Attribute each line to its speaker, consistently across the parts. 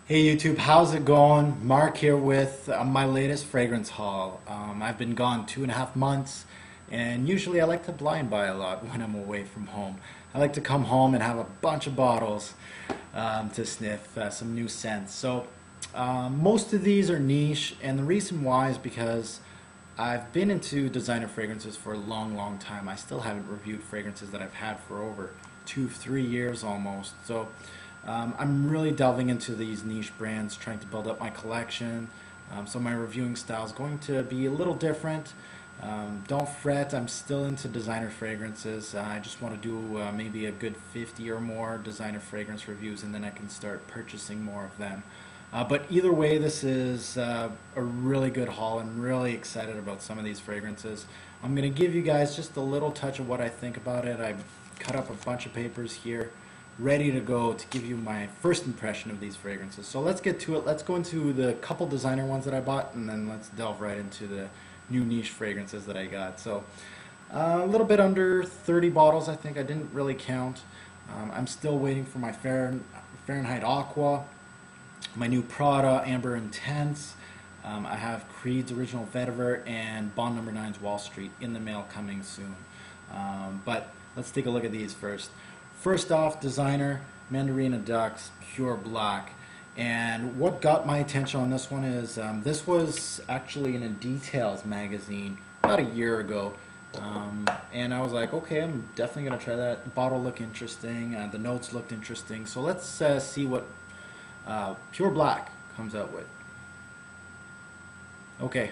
Speaker 1: Hey YouTube, how's it going? Mark here with my latest fragrance haul. I've been gone 2.5 months, and usually I like to blind buy a lot when I'm away from home. I like to come home and have a bunch of bottles to sniff some new scents. Most of these are niche, and the reason why is because I've been into designer fragrances for a long, long time. I still haven't reviewed fragrances that I've had for over 2, 3 years almost. I'm really delving into these niche brands, trying to build up my collection. So my reviewing style is going to be a little different. Don't fret, I'm still into designer fragrances. I just want to do maybe a good 50 or more designer fragrance reviews, and then I can start purchasing more of them. But either way, this is a really good haul. I'm really excited about some of these fragrances. I'm going to give you guys just a little touch of what I think about it. I've cut up a bunch of papers here, ready to go to give you my first impression of these fragrances. So let's get to it. Let's go into the couple designer ones that I bought, and then let's delve right into the new niche fragrances that I got. A little bit under 30 bottles, I think. I didn't really count. I'm still waiting for my Fahrenheit Aqua, my new Prada Amber Intense. I have Creed's Original Vetiver and Bond Number 9's Wall Street in the mail coming soon. But let's take a look at these first. First off, designer Mandarina Ducks Pure Black. And what got my attention on this one is this was actually in a Details magazine about a year ago. And I was like, okay, I'm definitely going to try that. The bottle looked interesting. The notes looked interesting. So let's see what Pure Black comes out with. Okay.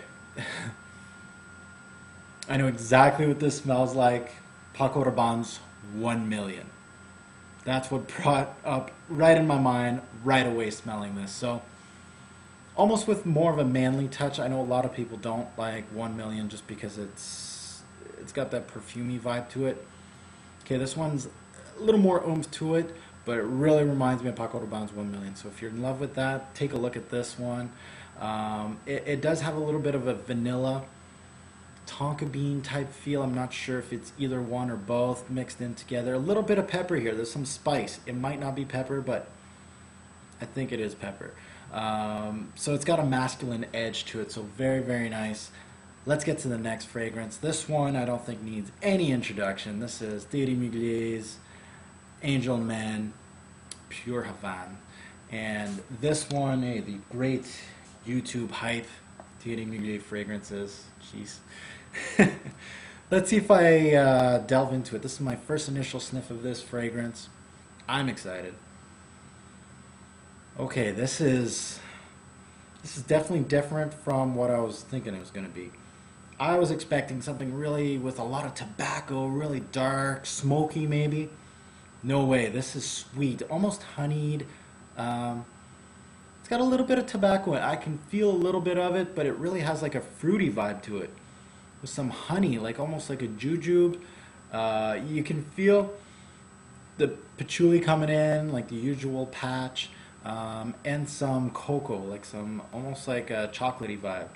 Speaker 1: I know exactly what this smells like. Paco Rabanne's 1 million. That's what brought up right in my mind right away smelling this. So almost with more of a manly touch. I know a lot of people don't like 1 million just because it's got that perfumey vibe to it. Okay, this one's a little more oomph to it, but it really reminds me of Paco Rabanne's 1 million. So if you're in love with that, take a look at this one. It does have a little bit of a vanilla tonka bean type feel. I'm not sure if it's either one or both mixed in together. A little bit of pepper here. There's some spice. It might not be pepper, but I think it is pepper. So it's got a masculine edge to it, so very, very nice. Let's get to the next fragrance. This one I don't think needs any introduction. This is Thierry Mugler's Angel Man Pure Havane. And this one, hey, the great YouTube hype Thierry Mugler fragrances. Jeez. Let's see if I delve into it. This is my first initial sniff of this fragrance. I'm excited. Okay, this is definitely different from what I was thinking it was going to be. I was expecting something really with a lot of tobacco, really dark, smoky maybe. No way. This is sweet, almost honeyed. It's got a little bit of tobacco in it. I can feel a little bit of it, but it really has like a fruity vibe to it, with some honey, like almost like a jujube. You can feel the patchouli coming in, like the usual patch, and some cocoa, like some almost like a chocolatey vibe.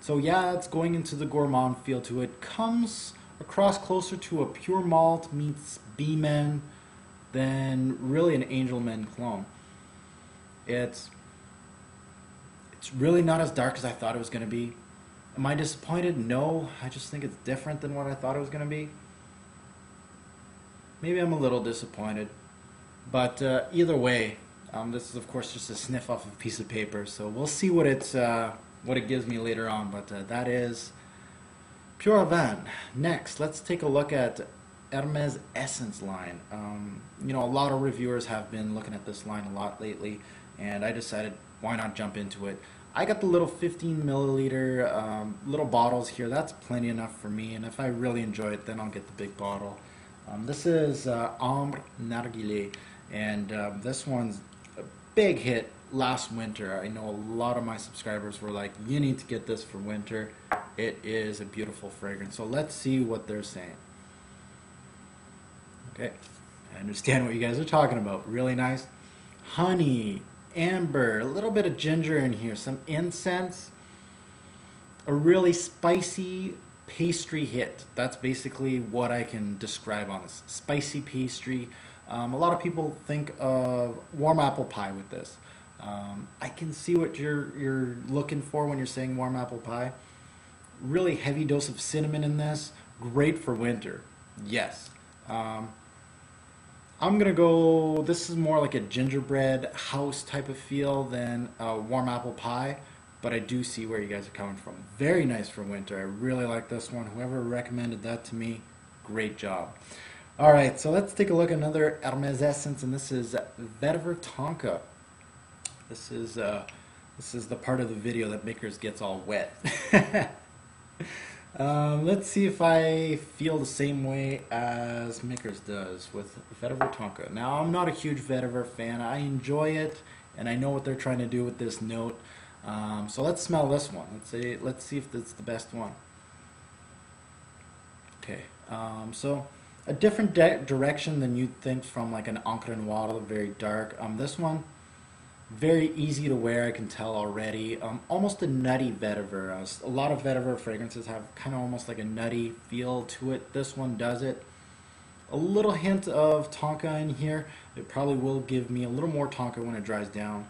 Speaker 1: So yeah, it's going into the gourmand feel to it. Comes across closer to a pure malt meets B-Men than really an Angel Men clone. It's really not as dark as I thought it was going to be. Am I disappointed? No. I just think it's different than what I thought it was going to be. Maybe I'm a little disappointed. But either way, this is of course just a sniff off of a piece of paper. So we'll see what it gives me later on. But that is Pure Havane. Next, let's take a look at Hermes Essence line. You know, a lot of reviewers have been looking at this line a lot lately, and I decided why not jump into it. I got the little 15 milliliter little bottles here. That's plenty enough for me, and if I really enjoy it, then I'll get the big bottle. This is Ambre Narguile, and this one's a big hit last winter. I know a lot of my subscribers were like, you need to get this for winter. It is a beautiful fragrance. So let's see what they're saying. Okay, I understand what you guys are talking about. Really nice. Honey, amber, a little bit of ginger in here, some incense, a really spicy pastry hit. That's basically what I can describe on this. Spicy pastry. A lot of people think of warm apple pie with this. I can see what you're looking for when you're saying warm apple pie. Really heavy dose of cinnamon in this. Great for winter. Yes. I'm gonna go, this is more like a gingerbread house type of feel than a warm apple pie, but I do see where you guys are coming from. Very nice for winter. I really like this one. Whoever recommended that to me, great job. All right, so let's take a look at another Hermes essence, and this is Vetiver Tonka. This is the part of the video that Makers gets all wet. Let's see if I feel the same way as Makers does with Vetiver Tonka. Now, I'm not a huge Vetiver fan. I enjoy it, and I know what they're trying to do with this note. So let's smell this one. Let's see if it's the best one. Okay. So a different direction than you'd think from like an Encre Noire, very dark. This one, very easy to wear, I can tell already. Almost a nutty vetiver. A lot of vetiver fragrances have kind of almost like a nutty feel to it. This one does it. A little hint of tonka in here. It probably will give me a little more tonka when it dries down.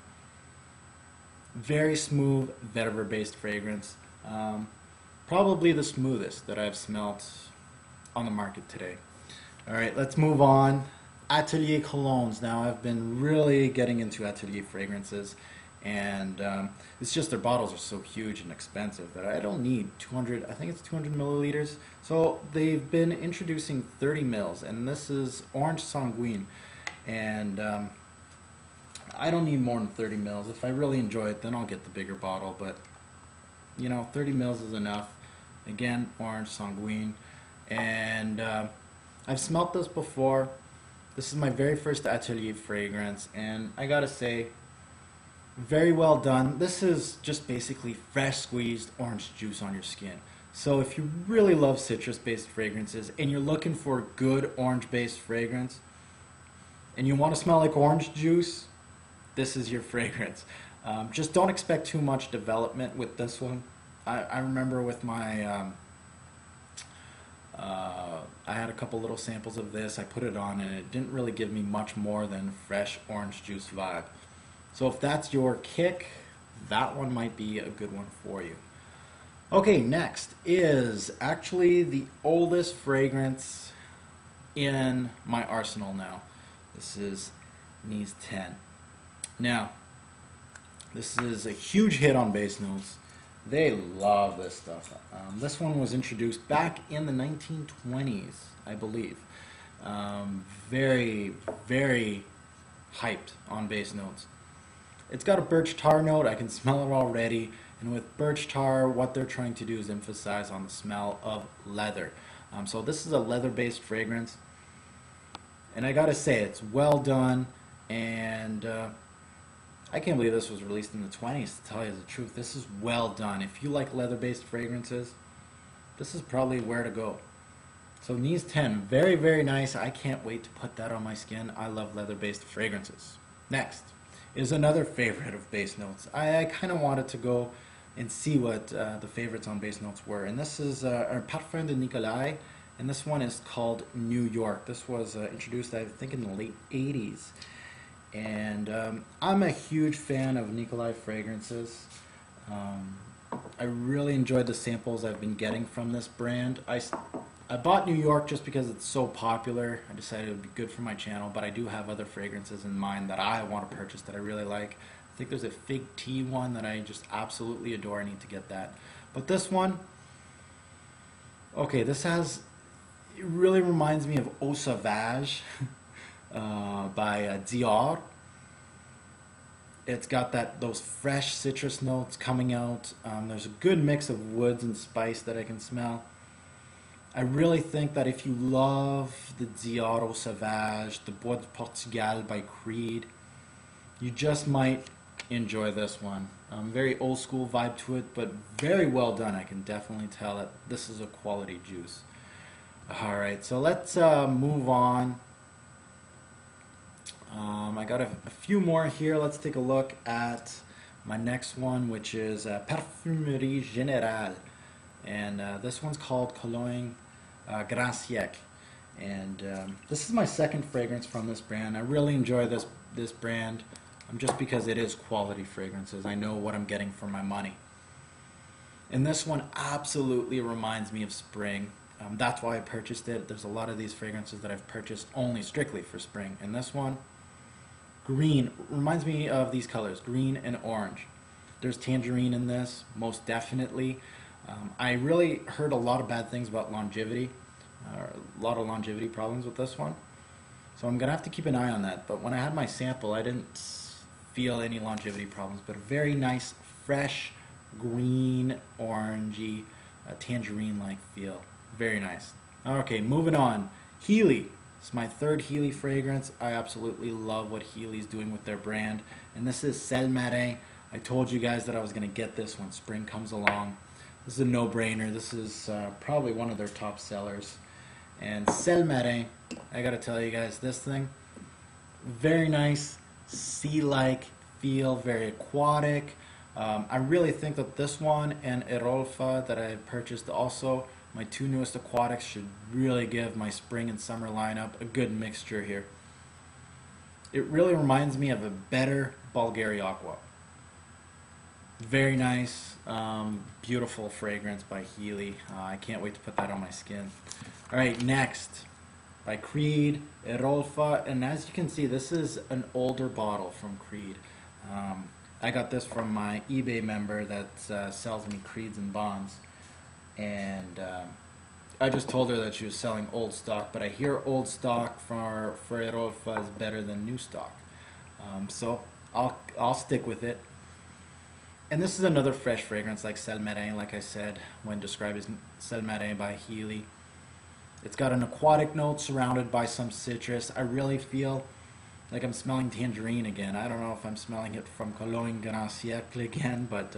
Speaker 1: Very smooth vetiver based fragrance. Probably the smoothest that I've smelt on the market today. Alright, let's move on. Atelier colognes. Now, I've been really getting into Atelier fragrances, and it's just their bottles are so huge and expensive that I don't need 200, I think it's 200 milliliters. So they've been introducing 30 mils, and this is Orange Sanguine, and I don't need more than 30 mils. If I really enjoy it, then I'll get the bigger bottle, but you know, 30 mils is enough. Again, Orange Sanguine, and I've smelt this before. This is my very first Atelier fragrance, and I gotta say, very well done. This is just basically fresh squeezed orange juice on your skin. So if you really love citrus-based fragrances and you're looking for a good orange-based fragrance, and you want to smell like orange juice, this is your fragrance. Just don't expect too much development with this one. I remember with my I had a couple little samples of this. I put it on, and it didn't really give me much more than fresh orange juice vibe. So if that's your kick, that one might be a good one for you. Okay, next is actually the oldest fragrance in my arsenal now. This is Nice 10. Now, this is a huge hit on base notes. They love this stuff. This one was introduced back in the 1920s, I believe. Very, very hyped on base notes. It's got a birch tar note. I can smell it already. And with birch tar, what they're trying to do is emphasize on the smell of leather. So this is a leather-based fragrance. And I gotta say, it's well done. And I can't believe this was released in the 20s, to tell you the truth. This is well done. If you like leather-based fragrances, this is probably where to go. So Nice 10, very, very nice. I can't wait to put that on my skin. I love leather-based fragrances. Next is another favorite of base notes. I kind of wanted to go and see what the favorites on base notes were. And this is a Parfum de Nicolai, and this one is called New York. This was introduced, I think, in the late 80s. And I'm a huge fan of Nicolai fragrances. I really enjoyed the samples I've been getting from this brand. I bought New York just because it's so popular. I decided it would be good for my channel, but I do have other fragrances in mind that I want to purchase that I really like. I think there's a fig tea one that I just absolutely adore. I need to get that. But this one, okay, this has, it really reminds me of Eau Sauvage. By Dior. It's got those fresh citrus notes coming out. There's a good mix of woods and spice that I can smell. I really think that if you love the Dior Eau Sauvage, the Bois de Portugal by Creed, you just might enjoy this one. Very old school vibe to it, but very well done. I can definitely tell that this is a quality juice. Alright, so let's move on. I got a few more here. Let's take a look at my next one, which is Parfumerie Generale. And this one's called Cologne Grand Siecle. And this is my second fragrance from this brand. I really enjoy this brand. just because it is quality fragrances. I know what I'm getting for my money. And this one absolutely reminds me of spring. That's why I purchased it. There's a lot of these fragrances that I've purchased only strictly for spring. And this one, green, reminds me of these colors, green and orange. There's tangerine in this, most definitely. I really heard a lot of bad things about longevity, a lot of longevity problems with this one. So I'm going to have to keep an eye on that. But when I had my sample, I didn't feel any longevity problems. But a very nice, fresh, green, orangey, tangerine-like feel. Very nice. Okay, moving on. Heeley. It's my third Heeley fragrance. I absolutely love what Heeley's doing with their brand. And this is Sel Marin. I told you guys that I was going to get this when spring comes along. This is a no-brainer. This is probably one of their top sellers. And Sel Marin, I got to tell you guys, this thing, very nice, sea-like feel, very aquatic. I really think that this one and Erolfa that I purchased also, my two newest aquatics, should really give my spring and summer lineup a good mixture here. It really reminds me of a better Bulgari Aqua. Very nice, beautiful fragrance by Heeley. I can't wait to put that on my skin. Alright, next, by Creed, Erolfa, and as you can see, this is an older bottle from Creed. I got this from my eBay member that sells me Creeds and Bonds, and I just told her that she was selling old stock, but I hear old stock for Erolfa is better than new stock, so I'll stick with it. And this is another fresh fragrance like Sel Marin, like I said, when described as Sel Marin by Heeley. It's got an aquatic note surrounded by some citrus. I really feel like I'm smelling tangerine again. I don't know if I'm smelling it from Cologne Grand Siecle again, but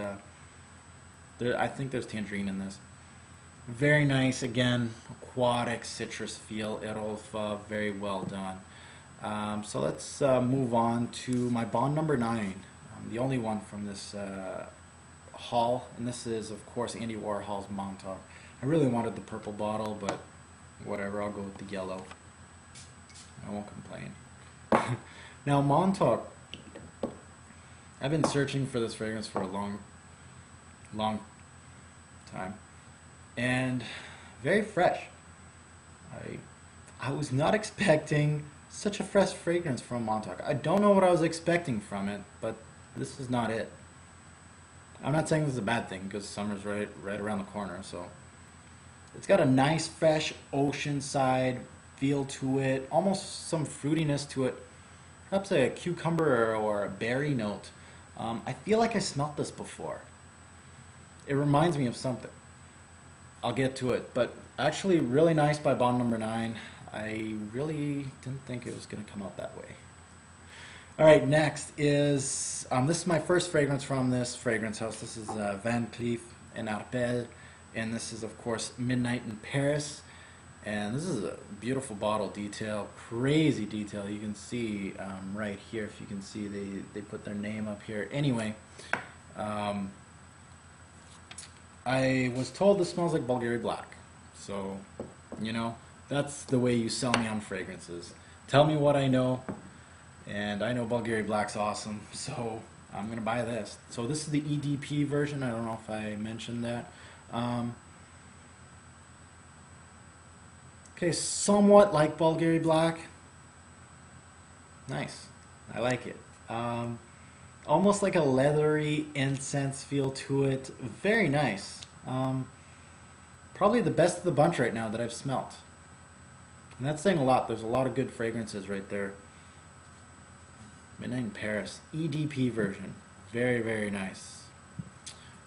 Speaker 1: I think there's tangerine in this. Very nice, again, aquatic citrus feel, Erolfa, very well done. So let's move on to my Bond number 9. The only one from this haul, and this is, of course, Andy Warhol's Montauk. I really wanted the purple bottle, but whatever, I'll go with the yellow. I won't complain. Now, Montauk, I've been searching for this fragrance for a long time, and very fresh. I was not expecting such a fresh fragrance from Montauk. I don't know what I was expecting from it, but this is not it. I'm not saying this is a bad thing because summer's right around the corner, so it's got a nice fresh oceanside feel to it, almost some fruitiness to it, perhaps a cucumber or a berry note. I feel like I smelt this before. It reminds me of something. I'll get to it, but actually really nice by Bond number 9. I really didn't think it was going to come out that way. Alright, next is, this is my first fragrance from this fragrance house. This is Van Cleef and Arpels, and this is, of course, Midnight in Paris. And this is a beautiful bottle detail, crazy detail. You can see right here, if you can see, they put their name up here. Anyway, I was told this smells like Bulgari Black. So, you know, that's the way you sell me on fragrances. Tell me what I know. And I know Bulgari Black's awesome, so I'm going to buy this. So this is the EDP version. I don't know if I mentioned that. Okay, somewhat like Bulgari Black. Nice. I like it. Almost like a leathery incense feel to it. Very nice. Probably the best of the bunch right now that I've smelt. And that's saying a lot. There's a lot of good fragrances right there. Midnight in Paris, EDP version. Very, very nice.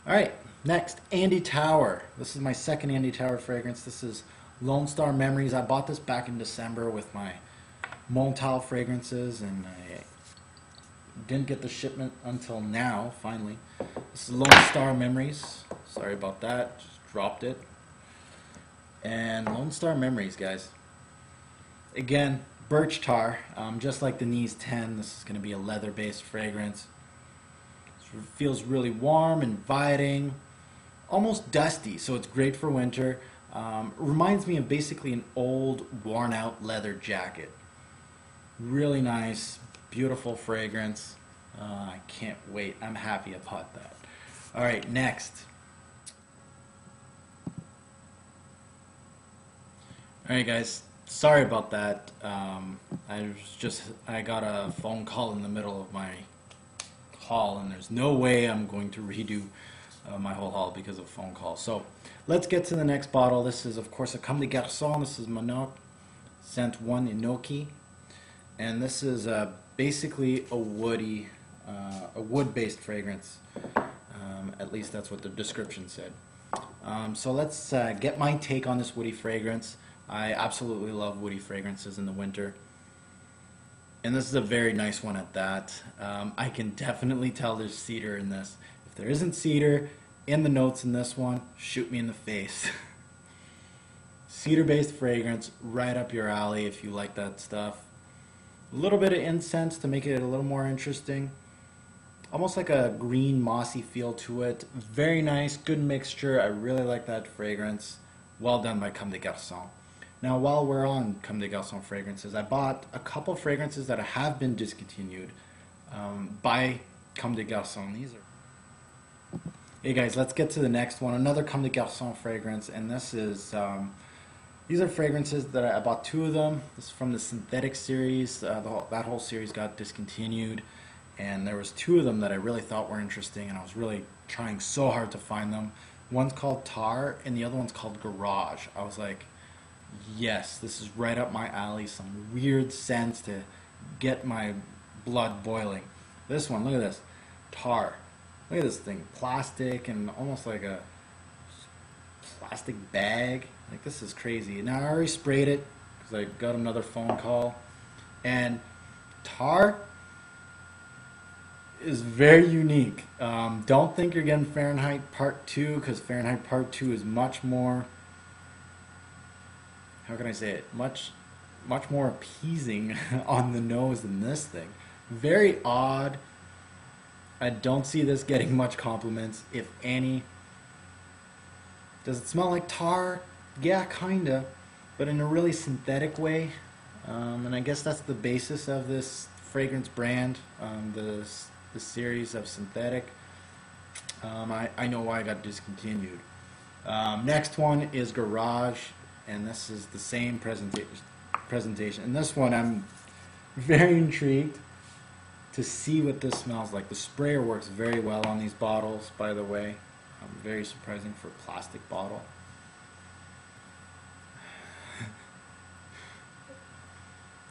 Speaker 1: Alright, next, Andy Tower. This is my second Andy Tower fragrance. This is Lonestar Memories. I bought this back in December with my Montale fragrances, and I didn't get the shipment until now, finally. This is Lonestar Memories. Sorry about that, just dropped it. And Lonestar Memories, guys. Again, birch tar, just like the Nice 10, this is going to be a leather-based fragrance. It feels really warm, inviting, almost dusty, so it's great for winter. Reminds me of basically an old, worn-out leather jacket. Really nice, beautiful fragrance. I can't wait. I'm happy about that. All right, next. All right, guys. Sorry about that. I got a phone call in the middle of my haul, and there's no way I'm going to redo my whole haul because of phone call. So let's get to the next bottle. This is, of course, a Comme des Garçons. This is Montauk Scent 1 Inoki, and this is basically a wood-based fragrance. At least that's what the description said. So let's get my take on this woody fragrance. I absolutely love woody fragrances in the winter. And this is a very nice one at that. I can definitely tell there's cedar in this. If there isn't cedar in the notes in this one, shoot me in the face. Cedar-based fragrance, right up your alley if you like that stuff. A little bit of incense to make it a little more interesting. Almost like a green mossy feel to it. Very nice, good mixture. I really like that fragrance. Well done by Comme des Garçons. Now, while we're on Comme des Garçons fragrances, I bought a couple fragrances that have been discontinued by Comme des Garçons. Hey guys, let's get to the next one. Another Comme des Garçons fragrance, and this is these are fragrances that I bought two of them. This is from the synthetic series. That whole series got discontinued, and there was two of them that I really thought were interesting, and I was really trying so hard to find them. One's called Tar, and the other one's called Garage. I was like, yes, this is right up my alley. Some weird scents to get my blood boiling. This one, look at this. Tar. Look at this thing. Plastic and almost like a plastic bag. Like, this is crazy. Now, I already sprayed it because I got another phone call. And Tar is very unique. Don't think you're getting Fahrenheit Part 2 because Fahrenheit Part 2 is much more, how can I say it, much more appeasing on the nose than this thing. Very odd. I don't see this getting much compliments, if any. Does it smell like tar? Yeah, kinda, but in a really synthetic way. And I guess that's the basis of this fragrance brand, the series of synthetic. I know why I got discontinued. Next one is Garage, and this is the same presentation. And this one, I'm very intrigued to see what this smells like. The sprayer works very well on these bottles, by the way. Very surprising for a plastic bottle.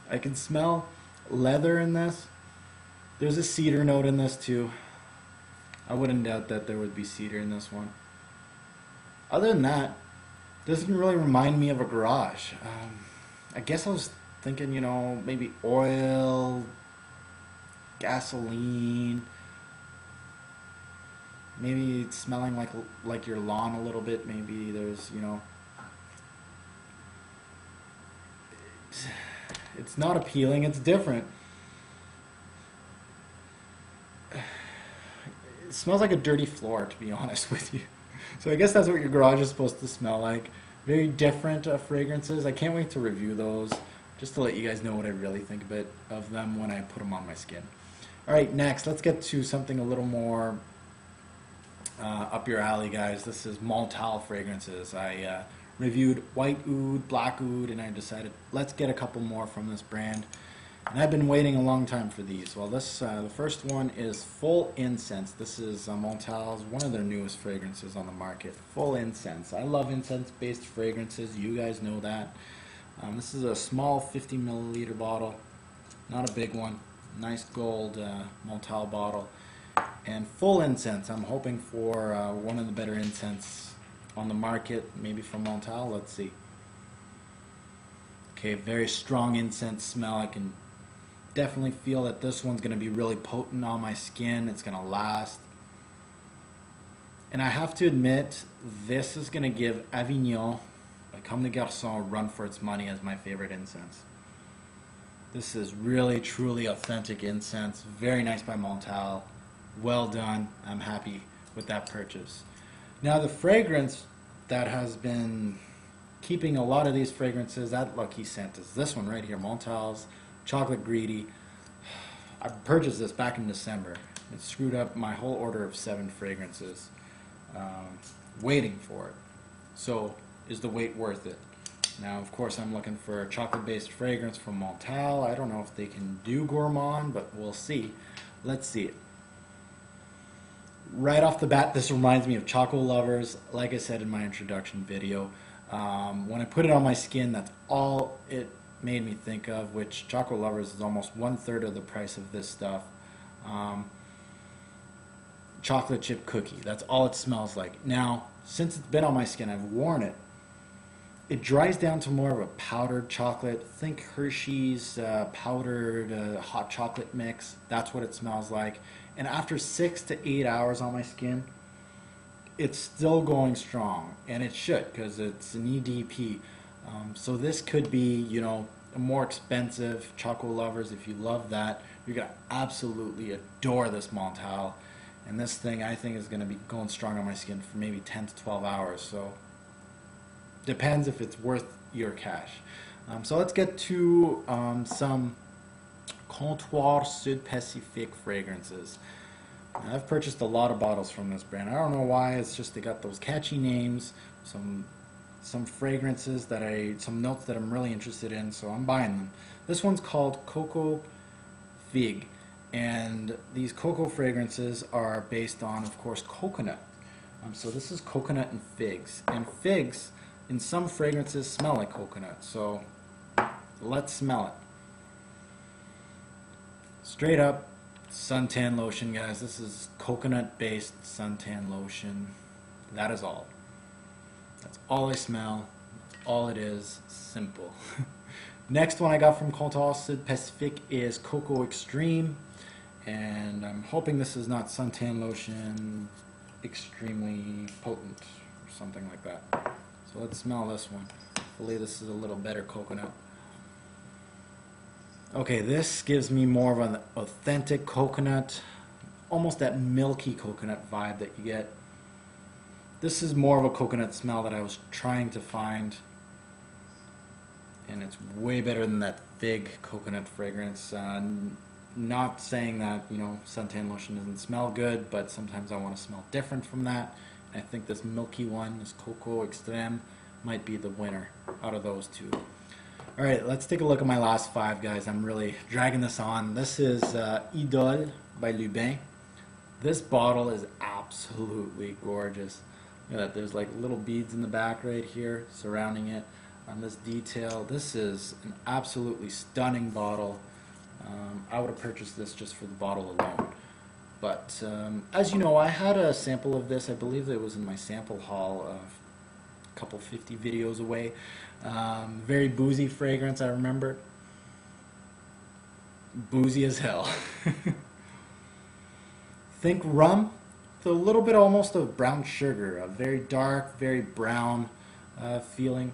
Speaker 1: I can smell leather in this. There's a cedar note in this too. I wouldn't doubt that there would be cedar in this one. Other than that, doesn't really remind me of a Garage. I guess I was thinking, you know, maybe oil, gasoline, maybe it's smelling like your lawn a little bit. Maybe there's, you know, it's not appealing, it's different. It smells like a dirty floor, to be honest with you. So I guess that's what your Garage is supposed to smell like. Very different fragrances. I can't wait to review those, just to let you guys know what I really think of them when I put them on my skin. Alright, next, let's get to something a little more up your alley, guys. This is Montale fragrances. I reviewed White Oud, Black Oud, and I decided let's get a couple more from this brand. And I've been waiting a long time for these. Well, this the first one is Full Incense. This is Montale's, one of their newest fragrances on the market. Full Incense. I love incense-based fragrances. You guys know that. This is a small 50 milliliter bottle, not a big one. Nice gold Montale bottle. And Full Incense. I'm hoping for one of the better incense on the market, maybe from Montale. Let's see. Okay, very strong incense smell. I can definitely feel that this one's going to be really potent on my skin. It's going to last. And I have to admit, this is going to give Avignon by Comme des Garçons a run for its money as my favorite incense. This is really, truly authentic incense. Very nice by Montale. Well done. I'm happy with that purchase. Now, the fragrance that has been keeping a lot of these fragrances at lucky scent is this one right here, Montale's Chocolate Greedy. I purchased this back in December. It screwed up my whole order of 7 fragrances. Waiting for it. So, is the wait worth it? Now, of course, I'm looking for a chocolate-based fragrance from Montale. I don't know if they can do gourmand, but we'll see. Let's see it. Right off the bat, this reminds me of Choco Lovers. Like I said in my introduction video, when I put it on my skin, that's all it made me think of, which Choco Lovers is almost 1/3 of the price of this stuff. Chocolate chip cookie, that's all it smells like. Now, since it's been on my skin, I've worn it. It dries down to more of a powdered chocolate. Think Hershey's powdered hot chocolate mix. That's what it smells like. And after 6 to 8 hours on my skin, it's still going strong. And it should, because it's an EDP. So this could be, you know, a more expensive Choco Lovers. If you love that, you're going to absolutely adore this Montale. And this thing, I think, is going to be going strong on my skin for maybe 10 to 12 hours. So depends if it's worth your cash. So let's get to some Comptoir Sud Pacifique fragrances. Now, I've purchased a lot of bottles from this brand. I don't know why. It's just they got those catchy names, some fragrances some notes that I'm really interested in, so I'm buying them. This one's called Coco Figue, and these cocoa fragrances are based on, of course, coconut. So this is coconut and figs, and figs in some fragrances smell like coconut, so let's smell it. Straight up suntan lotion, guys. This is coconut based suntan lotion. That is all. That's all I smell. That's all it is. Simple. Next one I got from Comptoir Sud Pacifique is Coco Extreme, and I'm hoping this is not suntan lotion extremely potent or something like that. So let's smell this one. Hopefully this is a little better coconut. Okay, this gives me more of an authentic coconut, almost that milky coconut vibe that you get. This is more of a coconut smell that I was trying to find, and it's way better than that fig coconut fragrance. Not saying that, you know, suntan lotion doesn't smell good, but sometimes I want to smell different from that. And I think this milky one, this Coco Extreme, might be the winner out of those two. Alright, let's take a look at my last 5, guys. I'm really dragging this on. This is Idole by Lubin. This bottle is absolutely gorgeous. Look at that, there's like little beads in the back right here surrounding it on this detail. This is an absolutely stunning bottle. I would have purchased this just for the bottle alone. But as you know, I had a sample of this. I believe it was in my sample haul of a couple 50 videos away. Very boozy fragrance, I remember. Boozy as hell. Think rum with a little bit almost of brown sugar. A very dark, very brown feeling.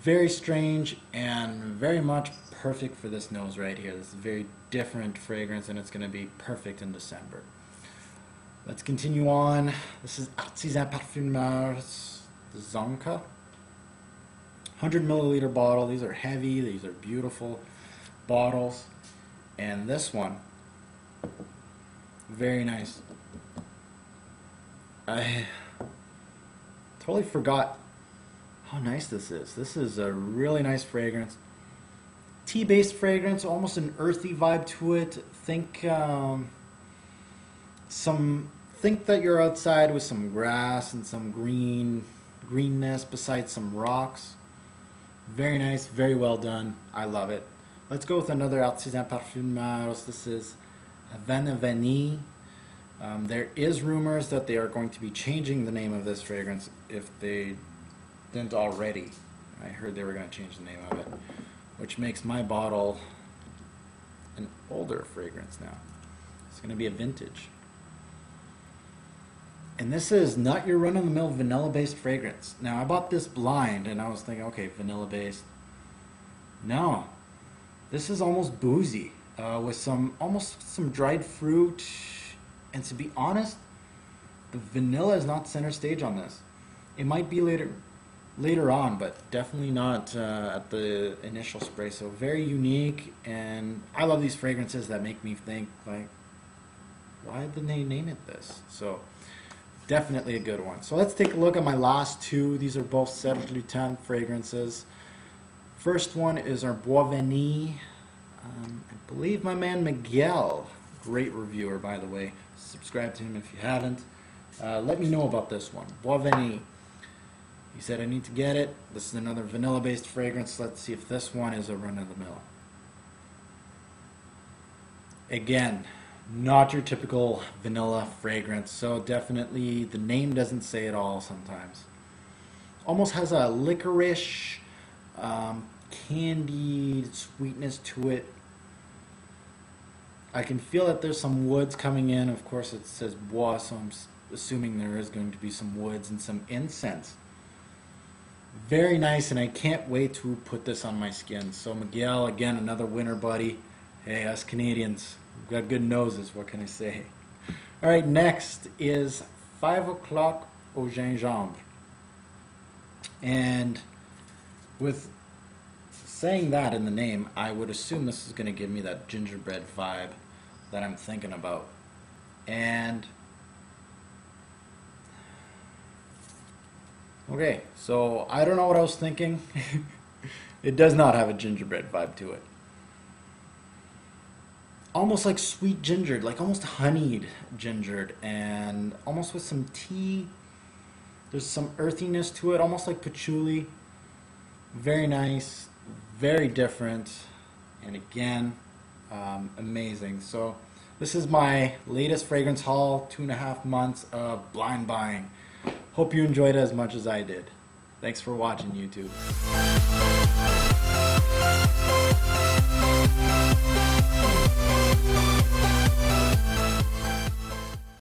Speaker 1: Very strange and very much perfect for this nose right here. This is a very different fragrance, and it's going to be perfect in December. Let's continue on. This is Artisan Parfumeurs Zonka. 100 milliliter bottle. These are heavy. These are beautiful bottles. And this one, very nice. I totally forgot how nice this is. This is a really nice fragrance. Tea-based fragrance, almost an earthy vibe to it. Think that you're outside with some grass and some greenness beside some rocks. Very nice, very well done. I love it. Let's go with another Artisan Parfumeurs. This is Havana Vanille. There is rumors that they are going to be changing the name of this fragrance if they didn't already. I heard they were going to change the name of it, which makes my bottle an older fragrance now. It's going to be a vintage. And this is not your run-of-the-mill vanilla-based fragrance. Now, I bought this blind, and I was thinking, okay, vanilla-based. No. This is almost boozy, with almost some dried fruit. And to be honest, the vanilla is not center stage on this. It might be later, later on, but definitely not at the initial spray. So very unique, and I love these fragrances that make me think like, why did they name it this? So definitely a good one. So let's take a look at my last two. These are both Serge Lutens fragrances. First one is our Bois Vanille. I believe my man Miguel, great reviewer by the way. Subscribe to him if you haven't. Let me know about this one. Bois Vanille. He said I need to get it. This is another vanilla based fragrance. Let's see if this one is a run of the mill. Again, not your typical vanilla fragrance, so definitely the name doesn't say it all sometimes. Almost has a licorice, candied sweetness to it. I can feel that there's some woods coming in. Of course it says Bois, so I'm assuming there is going to be some woods and some incense. Very nice, and I can't wait to put this on my skin. So Miguel, again, another winner buddy. Hey, us Canadians, we've got good noses, what can I say? Alright, next is 5 o'clock au gingembre. And with saying that in the name, I would assume this is going to give me that gingerbread vibe that I'm thinking about. And okay, so I don't know what I was thinking. It does not have a gingerbread vibe to it. Almost like sweet gingered, like almost honeyed gingered, and almost with some tea. There's some earthiness to it, almost like patchouli. Very nice, very different, and again, amazing. So this is my latest fragrance haul, 2.5 months of blind buying. Hope you enjoyed it as much as I did. Thanks for watching, YouTube.